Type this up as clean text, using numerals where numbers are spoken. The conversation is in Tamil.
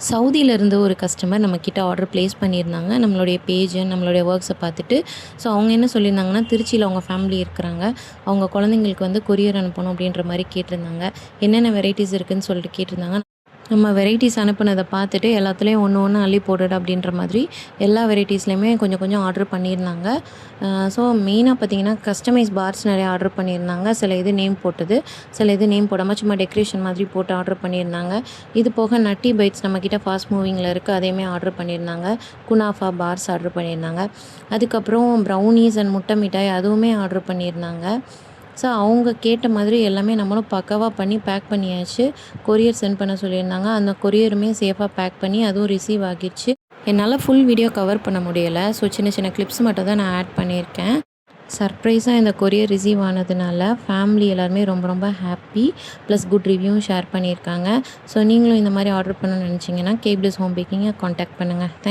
சவுதியிலேருந்து ஒரு கஸ்டமர் நம்மக்கிட்ட ஆர்டர் ப்ளேஸ் பண்ணியிருந்தாங்க. நம்மளுடைய பேஜ், நம்மளுடைய ஒர்க்ஸை பார்த்துட்டு. ஸோ அவங்க என்ன சொல்லியிருந்தாங்கன்னா, திருச்சியில அவங்க ஃபேமிலி இருக்கிறாங்க. அவங்க குழந்தைங்களுக்கு வந்து கொரியர் அனுப்பணும் அப்படின்ற மாரி கேட்டிருந்தாங்க. என்னென்ன வெரைட்டிஸ் இருக்குன்னு சொல்லிட்டு கேட்டிருந்தாங்க. நம்ம வெரைட்டிஸ் அனுப்புனத பார்த்துட்டு எல்லாத்துலேயும் ஒன்று ஒன்று அள்ளி போட்டுடு அப்படின்ற மாதிரி எல்லா வெரைட்டிஸ்லையுமே கொஞ்சம் கொஞ்சம் ஆர்டர் பண்ணியிருந்தாங்க. ஸோ மெயினாக பார்த்தீங்கன்னா, கஸ்டமைஸ் பார்ஸ் நிறையா ஆர்டர் பண்ணியிருந்தாங்க. சில இது நேம் போட்டது, சில இது நேம் போடாமல் சும்மா டெக்கரேஷன் மாதிரி போட்டு ஆர்டர் பண்ணியிருந்தாங்க. இது போக நட்டி பைட்ஸ் நம்மக்கிட்ட ஃபாஸ்ட் மூவிங்கில் இருக்குது, அதையுமே ஆர்டர் பண்ணியிருந்தாங்க. குனாஃபா பார்ஸ் ஆர்டர் பண்ணியிருந்தாங்க. அதுக்கப்புறம் ப்ரௌனீஸ் அண்ட் முட்டை மிட்டாய் அதுவுமே ஆர்டர் பண்ணியிருந்தாங்க. ஸோ அவங்க கேட்ட மாதிரி எல்லாமே நம்மளும் பக்காவாக பண்ணி பேக் பண்ணியாச்சு. கொரியர் சென்ட் பண்ண சொல்லியிருந்தாங்க. அந்த கொரியருமே சேஃபாக பேக் பண்ணி அதுவும் ரிசீவ் ஆகிடுச்சு. என்னால் ஃபுல் வீடியோ கவர் பண்ண முடியலை. ஸோ சின்ன சின்ன கிளிப்ஸ் மட்டும் தான் நான் ஆட் பண்ணியிருக்கேன். சர்ப்ரைஸாக இந்த கொரியர் ரிசீவ் ஆனதுனால ஃபேமிலி எல்லாருமே ரொம்ப ரொம்ப ஹாப்பி. ப்ளஸ் குட் ரிவ்யூவும் ஷேர் பண்ணியிருக்காங்க. ஸோ நீங்களும் இந்த மாதிரி ஆர்டர் பண்ணணும்னு நினச்சிங்கன்னா கேபிள்ஸ் ஹோம் பேக்கிங்கை காண்டாக்ட் பண்ணுங்கள். தேங்க்